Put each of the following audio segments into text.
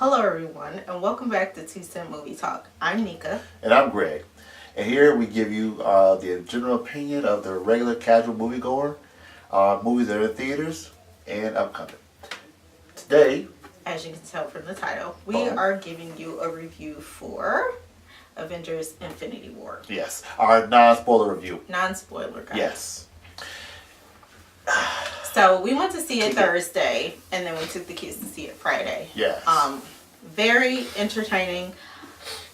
Hello everyone, and welcome back to 2 Cent Movie Talk. I'm Nika. And I'm Greg. And here we give you the general opinion of the regular casual moviegoer, movies that are in theaters and upcoming. Today, as you can tell from the title, we are giving you a review for Avengers Infinity War. Yes, our non-spoiler review. Non-spoiler, guys. Yes. So we went to see it Thursday, and then we took the kids to see it Friday. Yes. Very entertaining.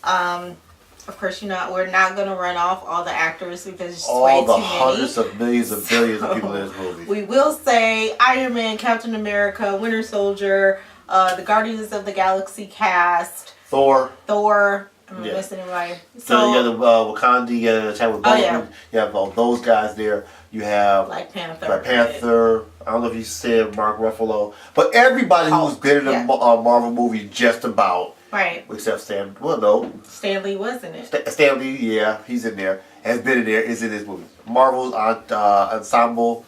Of course, we're not going to run off all the actors because it's all way too the many. Hundreds of millions of billions of people in this movie. We will say Iron Man, Captain America, Winter Soldier, the Guardians of the Galaxy cast, Thor. Am I missing anybody? So you got the Wakanda, you got Chadwick Boseman. You have all those guys there. You have Black Panther. I don't know if you said Mark Ruffalo, but everybody who's been in a Marvel movie just about. Right. Except Stan. Well, no. Stan Lee was in it. Stan Lee, yeah, he's in there. Has been in there. Is in this movie. Marvel's ensemble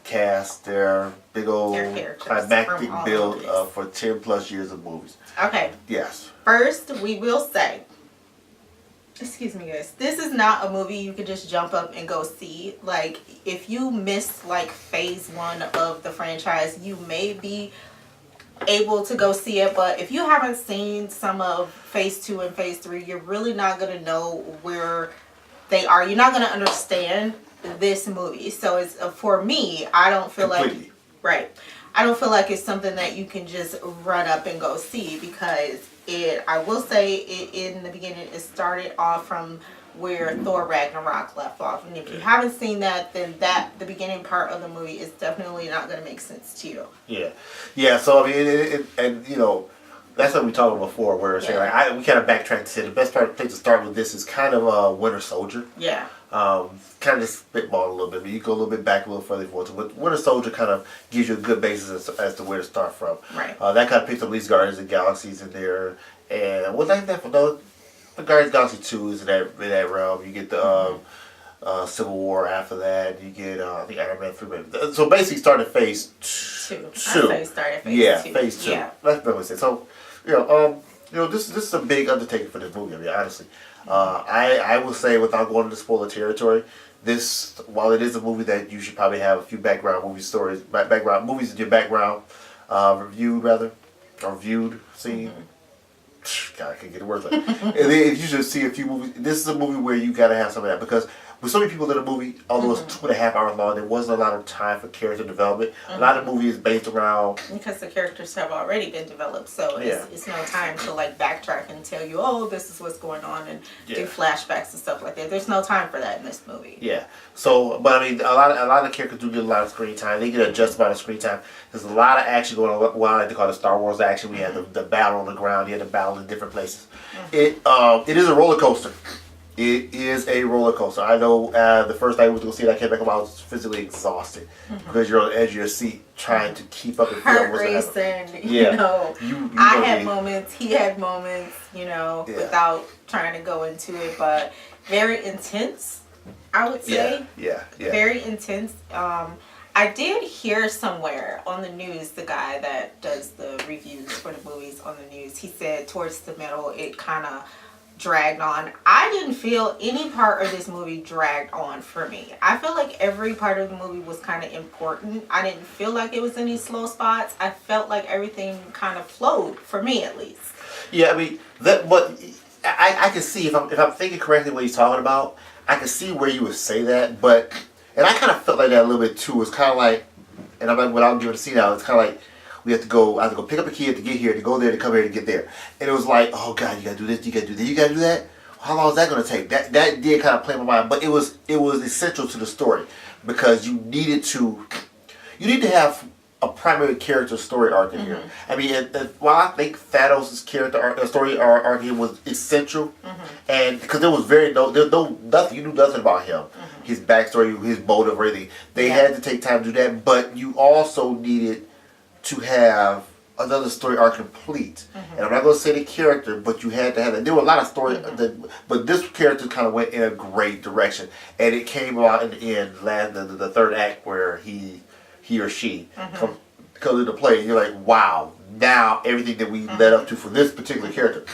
cast. Their big old climactic build for 10 plus years of movies. Okay. Yes. First, we will say, excuse me guys, this is not a movie you can just jump up and go see. Like, if you missed like phase 1 of the franchise, you may be able to go see it, but if you haven't seen some of phase 2 and phase 3, you're really not going to know where they are. You're not going to understand this movie. So it's for me, I don't feel Completely. I don't feel like it's something that you can just run up and go see, because I will say in the beginning, it started off from where Thor Ragnarok left off. And if you haven't seen that, then the beginning part of the movie is definitely not going to make sense to you. Yeah. Yeah, so I mean, that's what we talked about before, where it's we kind of backtrack to say the best place to start with this is kind of Winter Soldier. Yeah. Kind of just spitball a little bit, but you go a little bit back a little further forward. So Winter Soldier kind of gives you a good basis as to where to start from. Right. That kind of picks up these Guardians of the Galaxies in there, and what's that for? The Guardians of the Galaxy 2 is in that realm. You get the Civil War after that. You get I think Iron Man 3. So basically, started phase 2. Started phase 2. Phase 2. Yeah. That's what I said. So this is a big undertaking for this movie. I mean, honestly. I will say, without going into spoiler territory, this, while it is a movie that you should probably have a few background movies in your background reviewed, seen. God, I can't get the words out. And then if you should see a few movies, this is a movie where you gotta have some of that, because with so many people in the movie, although it's 2.5 hours long, there wasn't a lot of time for character development. A lot of the movie is based around, because the characters have already been developed, so it's no time to like backtrack and tell you, oh, this is what's going on, and do flashbacks and stuff like that. There's no time for that in this movie. Yeah. So, but I mean, a lot of the characters do get a lot of screen time. They get a just amount of screen time. There's a lot of action going on. What I like to call the Star Wars action. We had the battle on the ground. You had the battle in different places. It is a roller coaster. It is a roller coaster. I know the first night we went to go see it, I came back home, I was physically exhausted because you're on the edge of your seat trying to keep up and figure out what's happening. I had moments, he had moments, without trying to go into it, but very intense, I would say. Yeah. Very intense. I did hear somewhere on the news, the guy that does the reviews for the movies on the news, he said towards the middle it kind of dragged on. I didn't feel any part of this movie dragged on for me. I feel like every part of the movie was kind of important. I didn't feel like it was any slow spots. I felt like everything kind of flowed, for me at least. Yeah, I mean, but I can see, if I'm thinking correctly what he's talking about, I can see where you would say that, and I kind of felt like that a little bit too. It's kind of like, and I'm like, without giving a scene out, it's kind of like, I have to go pick up a kid to get here, to go there, to come here, to get there. And it was like, oh God, you gotta do this, you gotta do that, you gotta do that. How long is that gonna take? That did kind of play in my mind, but it was essential to the story, because you need to have a primary character story arc in here. I mean, while I think Thanos' story arc here was essential, and because there was nothing, you knew nothing about him, his backstory, his motive, or anything. They had to take time to do that, but you also needed to have another story arc complete. And I'm not going to say the character, but you had to have it. There were a lot of story, but this character kind of went in a great direction, and it came out in the end, the third act, where he or she comes into play, and you're like, wow, now everything that we led up to for this particular character.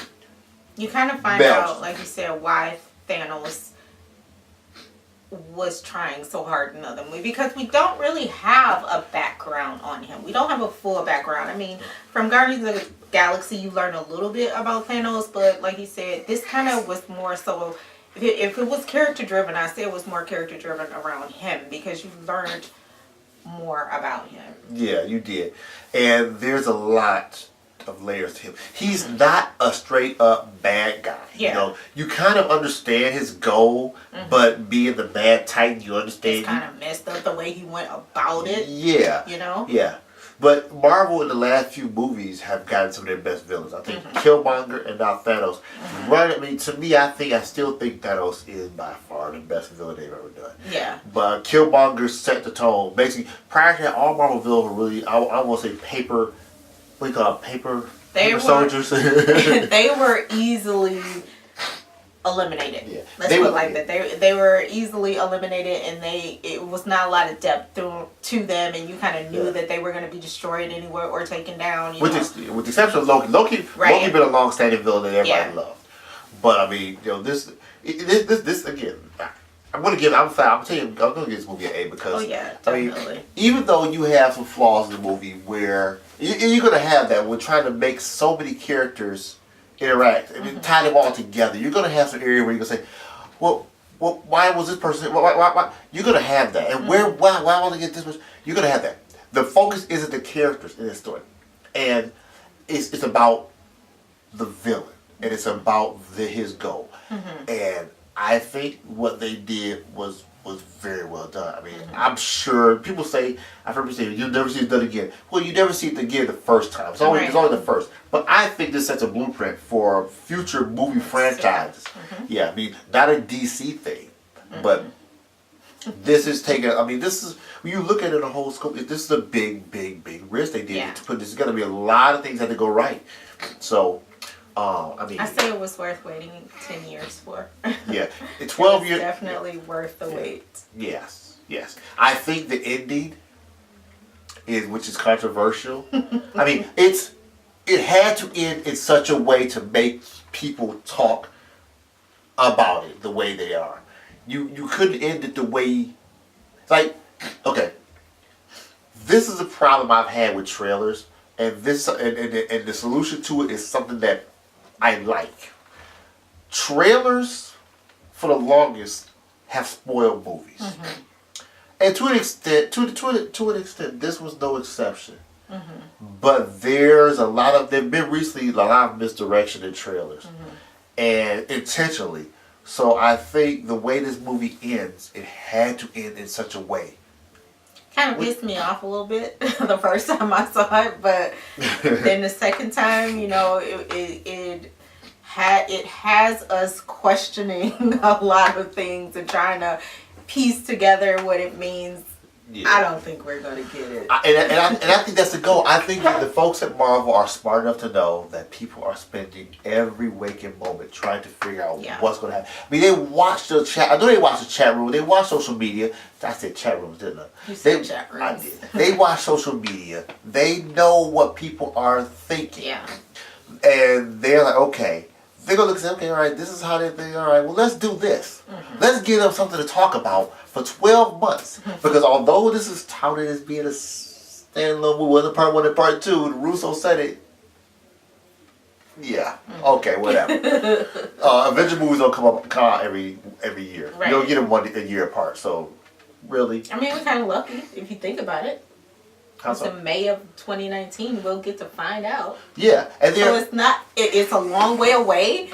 You kind of find out, like you said, why Thanos was trying so hard in the other movie, because we don't really have a background on him. We don't have a full background. I mean, from Guardians of the Galaxy, you learn a little bit about Thanos, but like you said, this kind of was more so, if it was character driven, I say it was more character driven around him, because you learned more about him. Yeah, you did. And there's a lot of layers to him. He's not a straight up bad guy. Yeah. You know, you kind of understand his goal, but being the Mad Titan, you understand. It's kind of messed up the way he went about it. Yeah. You know? Yeah. But Marvel in the last few movies have gotten some of their best villains. I think Killmonger and now Thanos. Right? I mean, to me, I still think Thanos is by far the best villain they've ever done. Yeah. But Killmonger set the tone. Basically, prior to that, all Marvel villains were really, I want to say paper, what do you call it, paper soldiers? They were easily eliminated. Yeah. Let's put it like that. They were easily eliminated, and it was not a lot of depth to them, and you kind of knew that they were going to be destroyed anywhere or taken down. With the exception of Loki. Loki been a long-standing villain that everybody loved. But I mean, you know, this again. I'm gonna give this movie an A because definitely. I mean, even though you have some flaws in the movie where you're gonna have that, we're trying to make so many characters interact and tie them all together. You're gonna have some area where you're gonna say, well, why was this person? Why? You're gonna have that, and why want to get this person? You're gonna have that. The focus isn't the characters in this story, and it's about the villain, and it's about his goal, and I think what they did was very well done. I mean, I'm sure people say, I've heard people say, you'll never see it done again. Well, you never see it again the first time. It's always the first. But I think this sets a blueprint for future movie franchises. Yeah, I mean, not a DC thing, but this is taking, I mean, this is, when you look at it in a whole scope, this is a big risk they did to put this. There's going to be a lot of things that had to go right. So, I mean, I say it was worth waiting 10 years for. Yeah, 12 years. Definitely worth the wait. Yes. I think the ending which is controversial. I mean, it had to end in such a way to make people talk about it the way they are. You couldn't end it the way, like, okay. This is a problem I've had with trailers, and and the solution to it is something that I like. Trailers, for the longest, have spoiled movies, and to an extent, this was no exception. But there's been recently a lot of misdirection in trailers, and intentionally. So I think the way this movie ends, it had to end in such a way. Kind of pissed me off a little bit the first time I saw it, but then the second time, you know, it has us questioning a lot of things and trying to piece together what it means. Yeah. I don't think we're going to get it. And I think that's the goal. I think that the folks at Marvel are smart enough to know that people are spending every waking moment trying to figure out what's going to happen. I mean, they watch the chat. I know they watch the chat room. They watch social media. I said chat rooms, didn't I? You said chat rooms. I did. They watch social media. They know what people are thinking. Yeah. And they're like, okay. They're going to look and say, okay, all right, this is how they think. All right, well, let's do this. Let's give them something to talk about for 12 months. Because although this is touted as being a standalone movie, whether part 1 and part 2, Russo said it. Yeah. Okay, whatever. Avengers movies don't come out every year. Right. You don't get them a year apart. So, really. I mean, we're kind of lucky if you think about it. It's in May of 2019. We'll get to find out. Yeah, and so it's not. It's a long way away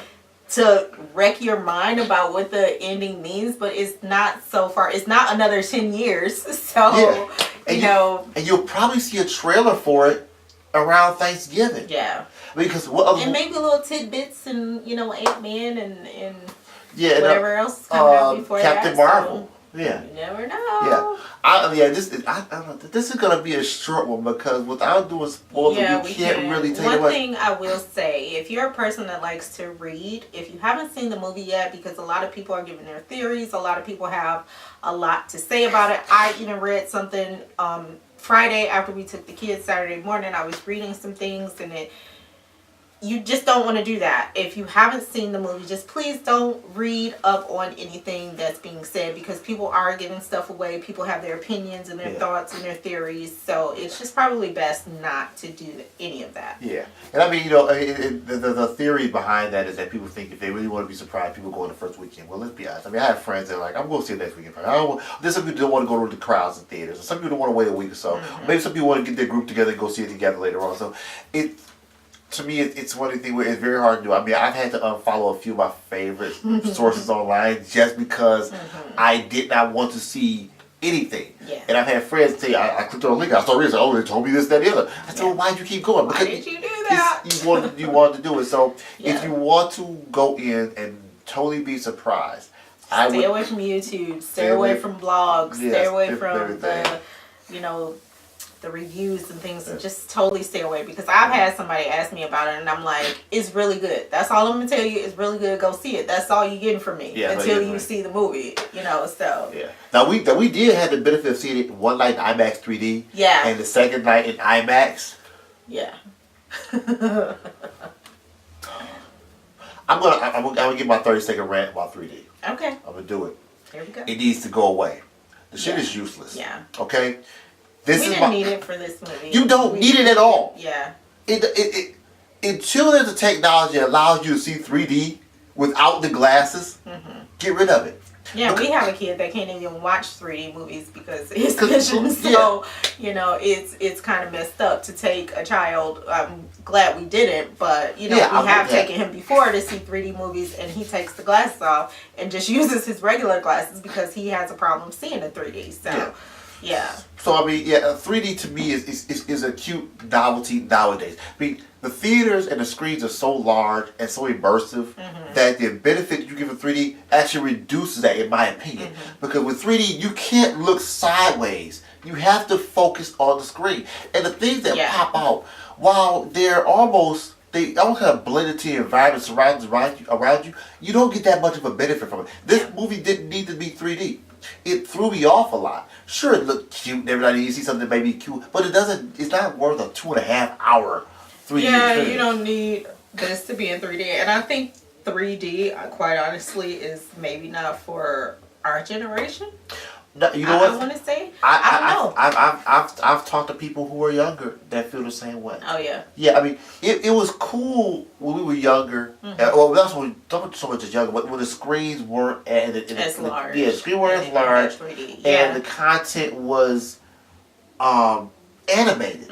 to wreck your mind about what the ending means, but it's not so far. It's not another 10 years. So you know, and you'll probably see a trailer for it around Thanksgiving. Yeah, because and maybe little tidbits and Ant-Man and whatever else coming out before Captain that. Marvel. Yeah. You never know. Yeah. I don't know. This is gonna be a short one because without doing spoilers, we can't really take One away. thing I will say, if you're a person that likes to read, if you haven't seen the movie yet, because a lot of people are giving their theories, a lot of people have a lot to say about it. I even read something Friday after we took the kids Saturday morning. I was reading some things and you just don't want to do that. If you haven't seen the movie, just please don't read up on anything that's being said because people are giving stuff away. People have their opinions and their thoughts and their theories. So it's just probably best not to do any of that. Yeah. And I mean, you know, the theory behind that is that people think if they really want to be surprised, people go in the first weekend. Well, let's be honest. I mean, I have friends that are like, I'm going to see it next weekend. There's some people that don't want to go to the crowds in theaters. Some people don't want to wait a week or so. Mm-hmm. Maybe some people want to get their group together and go see it together later on. So to me, it's one of the things where it's very hard to do. I mean, I've had to unfollow a few of my favorite sources online just because I did not want to see anything. Yeah. And I've had friends say, I clicked on a link, I started reading, oh, they told me this, that, the other. I said, well, why'd you keep going? Because why did you do that? You wanted to do it. So if you want to go in and totally be surprised, stay away from YouTube, stay away from blogs, stay away from the reviews and things, and just totally stay away because I've had somebody ask me about it and I'm like, it's really good. That's all I'm gonna tell you. It's really good. Go see it. That's all you're getting from me until you see the movie. So yeah. Now we did have the benefit of seeing it one night in IMAX 3D. Yeah. And the second night in IMAX. Yeah. I'm gonna give my 30-second rant about 3D. Okay. I'm gonna do it. Here we go. It needs to go away. The shit is useless. Yeah. Okay. We didn't need it for this movie. You don't need it at all. Yeah. It until there's a technology that allows you to see 3D without the glasses, get rid of it. Yeah, we have a kid that can't even watch 3D movies because his vision. So, it's kind of messed up to take a child. I'm glad we didn't, but, we have taken him before to see 3D movies and he takes the glasses off and just uses his regular glasses because he has a problem seeing in 3D. So, yeah. So, I mean, 3D to me is a cute novelty nowadays. I mean, the theaters and the screens are so large and so immersive that the benefit you give in 3D actually reduces that, in my opinion. Because with 3D, you can't look sideways. You have to focus on the screen. And the things that pop out, while they almost kind of blend into the environment surroundings around you, you don't get that much of a benefit from it. This movie didn't need to be 3D. It threw me off a lot. Sure, it looked cute and everybody, you see something that may be cute, but it's not worth a 2.5 hour 3D experience. You don't need this to be in 3D. And I think 3D, quite honestly, is maybe not for our generation. No, you know what? I want to say. I don't know. I've talked to people who are younger that feel the same way. Oh yeah. Yeah, I mean, it was cool when we were younger. Well, that's when not so much as younger, but when the screens weren't as large. Yeah, the screen weren't as large, 3D. And the content was animated.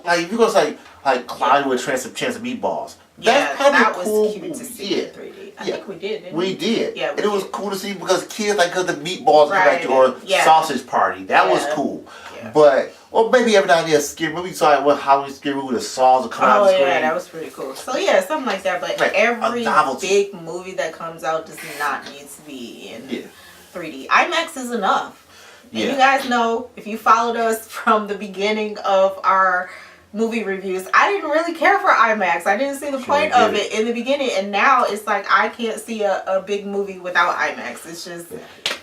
Like if you go say like Clyde with a chance of meatballs. That was cool. Cute to see in 3D. I think we did, didn't we? We did. Yeah, and it was cool to see because kids like the meatballs or sausage party. That was cool. Yeah. But maybe every now and then a scary movie. So like Halloween scary movie with the saws will come out of the screen. Yeah, that was pretty cool. So yeah, something like that. But every big movie that comes out does not need to be in 3D. IMAX is enough. And you guys know, if you followed us from the beginning of our movie reviews, I didn't really care for IMAX. I didn't see the point of it in the beginning, and now it's like I can't see a big movie without IMAX. It's just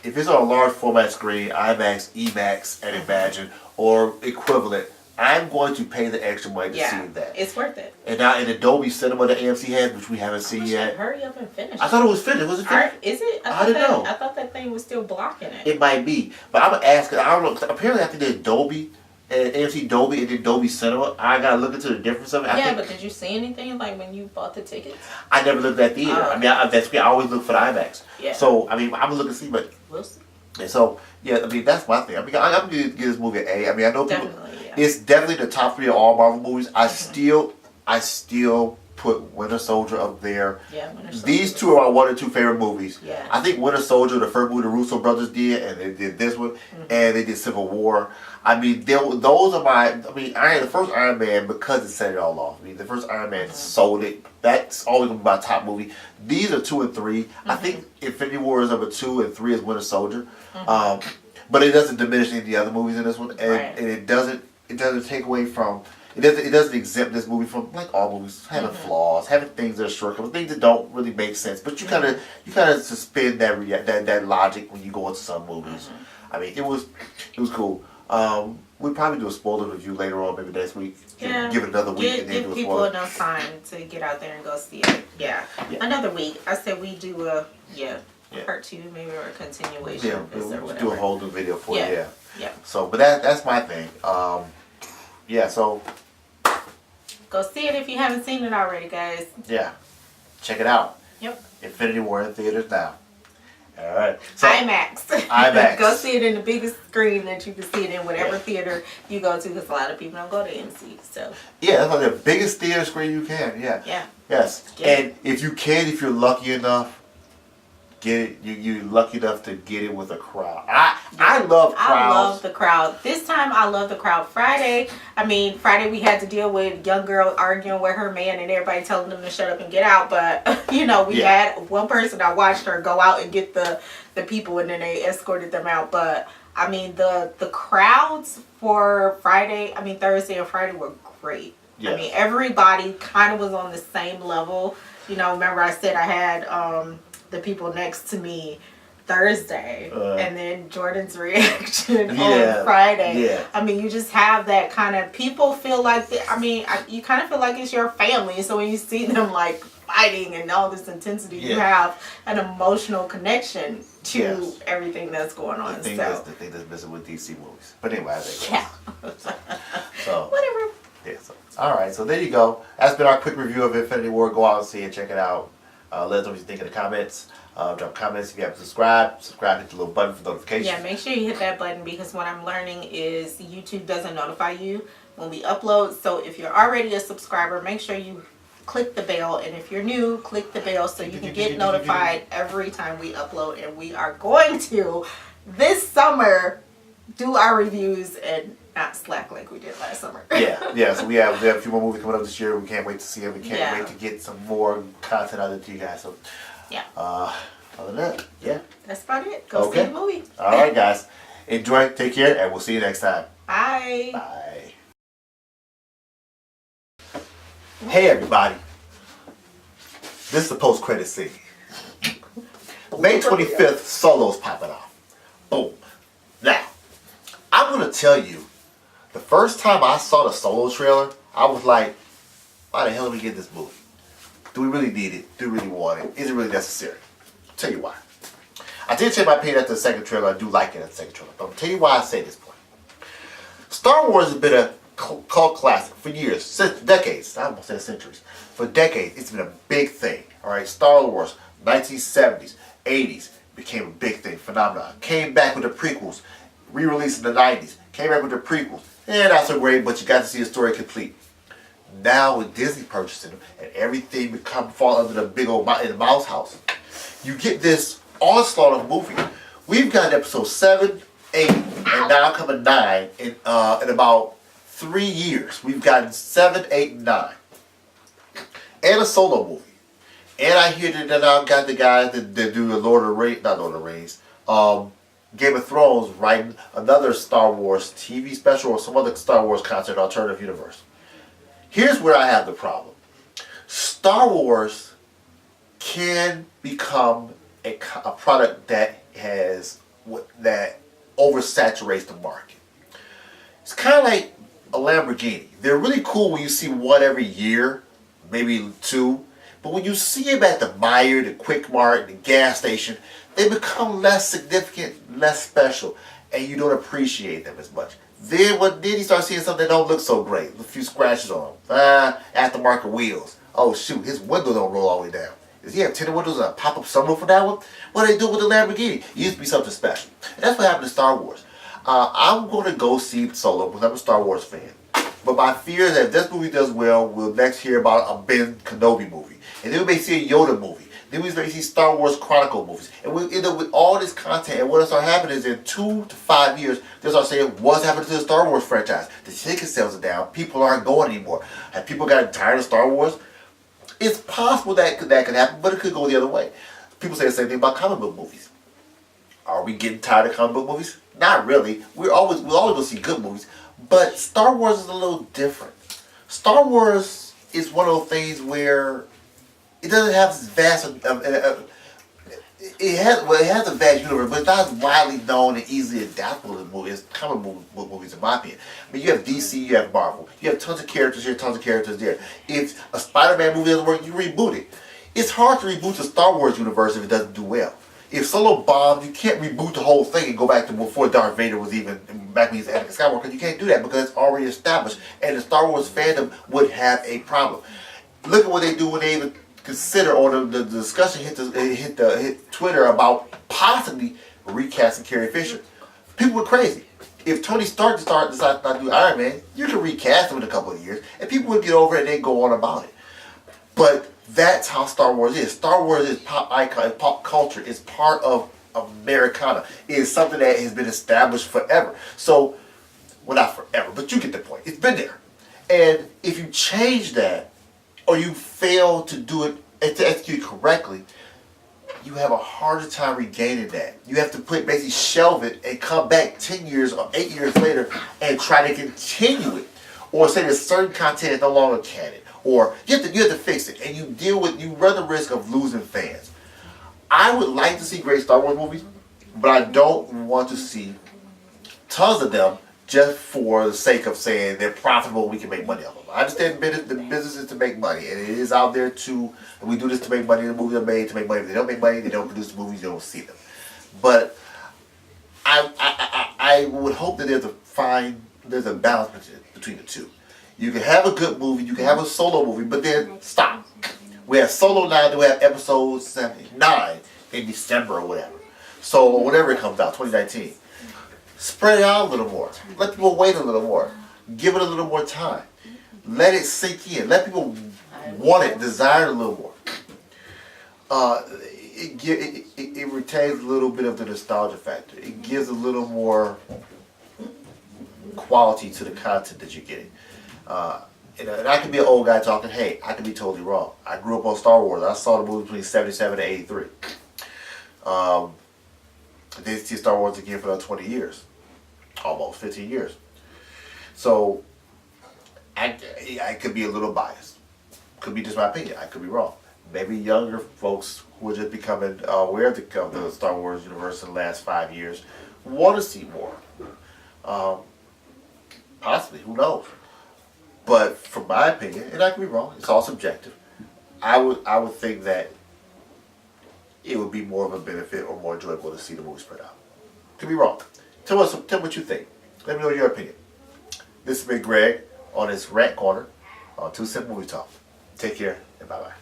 if it's on a large format screen, IMAX, EMAX, and Imagine or equivalent, I'm going to pay the extra money to see that. It's worth it. And now in Adobe Cinema that AMC has, which we haven't seen yet. Hurry up and finish. I thought it was finished. Was it finished? Is it? I didn't know. I thought that thing was still blocking it. It might be, but I'm gonna ask. I don't know. Apparently, I think there's Dolby. AMC Dolby and then Dolby Cinema. I gotta look into the difference of it. But did you see anything like when you bought the tickets? I never looked at theater. I mean, I always look for the IMAX. Yeah. So I mean, I'm gonna look and see, but we'll see. And so I mean, that's my thing. I mean, I'm gonna give this movie an A. I mean, I know people. It's definitely the top 3 of all Marvel movies. I still put Winter Soldier up there. Yeah, Winter Soldier. These two are my 1 or 2 favorite movies. Yeah. I think Winter Soldier, the first movie the Russo brothers did, and they did this one, and they did Civil War. I mean, those are my. I mean, the first Iron Man, because it set it all off. I mean, the first Iron Man sold it. That's always gonna be my top movie. These are 2 and 3. I think Infinity War is number 2, and 3 is Winter Soldier. But it doesn't diminish any of the other movies in this one, and it doesn't take away from. It doesn't exempt this movie from, like all movies, having flaws, having things that are shortcomings, things that don't really make sense. But you kind of suspend that logic when you go into some movies. I mean, it was cool. We'll probably do a spoiler review later on, maybe next week. Yeah. Give it another week and then give do a people spoiler. enough time to get out there and go see it. Yeah. Another week. I said we do a part 2, maybe, or a continuation of this or whatever. Do a whole new video for it. Yeah. So, but that's my thing. So. Go see it if you haven't seen it already, guys. Yeah. Check it out. Yep. Infinity War in theaters now. All right. So, IMAX. IMAX. Go see it in the biggest screen that you can see it in, whatever theater you go to, because a lot of people don't go to MC. So. Yeah, that's like the biggest theater screen you can. Yeah. Yeah. Yes. And if you're lucky enough, get it. You're lucky enough to get it with a crowd. I love crowds. I love the crowd. This time I love the crowd. Friday we had to deal with young girl arguing with her man and everybody telling them to shut up and get out. But we had one person, I watched her go out and get the people, and then they escorted them out. But I mean the crowds for Thursday and Friday were great. Yes. I mean, everybody kind of was on the same level. Remember I said I had the people next to me Thursday, and then Jordan's reaction on Friday. Yeah. I mean, you just have that kind of, people feel like, you kind of feel like it's your family. So when you see them like fighting and all this intensity, you have an emotional connection to everything that's going on. The thing that's missing with DC movies. But anyway, I think. Yeah. So whatever. Yeah. So, all right. So there you go. That's been our quick review of Infinity War. Go out and see it. Check it out. Let us know what you think in the comments. Drop comments if you haven't subscribed. Hit the little button for notifications. Yeah, make sure you hit that button, because what I'm learning is YouTube doesn't notify you when we upload. So if you're already a subscriber, make sure you click the bell. And if you're new, click the bell so you can get notified every time we upload. And we are going to, this summer, do our reviews and not slack like we did last summer. Yeah. So we have a few more movies coming up this year. We can't wait to see them. We can't wait to get some more content out of you guys. So other than that, that's about it. Go see the movie. All right, guys. Enjoy. Take care, and we'll see you next time. Bye. Bye. Hey, everybody. This is the post-credit scene. May 25th, Solo's popping off. Boom. Now, I'm going to tell you, the first time I saw the Solo trailer, I was like, why the hell did we get this movie? Do we really need it? Do we really want it? Is it really necessary? I'll tell you why. I did say my opinion after the second trailer. I do like it at the second trailer. But I'll tell you why I say this point. Star Wars has been a cult classic for years, since decades. I almost said centuries. For decades, it's been a big thing. All right, Star Wars, 1970s, 80s, became a big thing, phenomenon. Came back with the prequels, re-released in the 90s. Came back with the prequels. Not so great, but you got to see the story complete. Now with Disney purchasing them and everything fall under the big old in the mouse house, you get this onslaught of movie. We've got episode 7, 8, and now coming 9 in about 3 years. We've gotten 7, 8, and 9, and a Solo movie. And I hear that they now got the guys that do the Lord of the Rings, Game of Thrones writing another Star Wars TV special or some other Star Wars content alternative universe. Here's where I have the problem. Star Wars can become a product that oversaturates the market. It's kind of like a Lamborghini. They're really cool when you see one every year, maybe 2. But when you see them at the Meijer, the Quick Mart, the gas station, they become less significant, less special, and you don't appreciate them as much. Then you start seeing something that don't look so great. A few scratches on them. Aftermarket wheels. Oh shoot, his window don't roll all the way down. Does he have tinted windows and a pop-up sunroof for that one? What do they do with the Lamborghini? It used to be something special. And that's what happened to Star Wars. I'm going to go see Solo because I'm a Star Wars fan. But my fear is that if this movie does well, we'll next hear about a Ben Kenobi movie. And then we may see a Yoda movie. Then we may see Star Wars Chronicle movies. And we'll end up with all this content. And what'll start happening is in 2 to 5 years, they'll start saying, what's happening to the Star Wars franchise? The ticket sales are down. People aren't going anymore. Have people gotten tired of Star Wars? It's possible that could happen, but it could go the other way. People say the same thing about comic book movies. Are we getting tired of comic book movies? Not really. We'll always go see good movies. But Star Wars is a little different. Star Wars is one of those things where it doesn't have this vast. It has a vast universe, but it's not as widely known and easily adaptable as movies, comic book movies, in my opinion. I mean, you have DC, you have Marvel, you have tons of characters here, tons of characters there. If a Spider-Man movie doesn't work, you reboot it. It's hard to reboot the Star Wars universe if it doesn't do well. If Solo bombed, you can't reboot the whole thing and go back to before Darth Vader was even back when he's Anakin Skywalker. You can't do that because it's already established, and the Star Wars fandom would have a problem. Look at what they do when they even consider, or the discussion hit Twitter about possibly recasting Carrie Fisher. People were crazy. If Tony Stark decides not to do Iron Man, you can recast him in a couple of years, and people would get over it and they go on about it. But that's how Star Wars is. Star Wars is pop icon, pop culture. It's part of Americana. It is something that has been established forever. So, well, not forever, but you get the point. It's been there. And if you change that, or you fail to do it and to execute correctly, you have a harder time regaining that. You have to basically shelve it and come back 10 years or 8 years later and try to continue it. Or say that certain content is no longer canon. Or you have to fix it, and you run the risk of losing fans. I would like to see great Star Wars movies, but I don't want to see tons of them just for the sake of saying they're profitable, we can make money off of them. I understand the business is to make money, and it is out there too. And we do this to make money. The movies are made to make money. If they don't make money, they don't produce the movies. You don't see them. But I would hope that there's a balance between the two. You can have a good movie, you can have a solo movie, but then stop. We have Solo now, then we have episode 9 in December or whatever. So, whatever it comes out, 2019. Spread it out a little more. Let people wait a little more. Give it a little more time. Let it sink in. Let people want it, desire it a little more. It retains a little bit of the nostalgia factor. It gives a little more quality to the content that you're getting. And I could be an old guy talking, hey, I could be totally wrong. I grew up on Star Wars. I saw the movie between 77 and 83. I didn't see Star Wars again for another 20 years. Almost 15 years. So, I could be a little biased. Could be just my opinion. I could be wrong. Maybe younger folks who are just becoming aware of the Star Wars universe in the last 5 years want to see more. Possibly. Who knows? But from my opinion, and I could be wrong, it's all subjective, I would think that it would be more of a benefit or more enjoyable to see the movie spread out. Could be wrong. Tell me what you think. Let me know your opinion. This has been Greg on this Rant Corner on 2 Cent Movie Talk. Take care and bye-bye.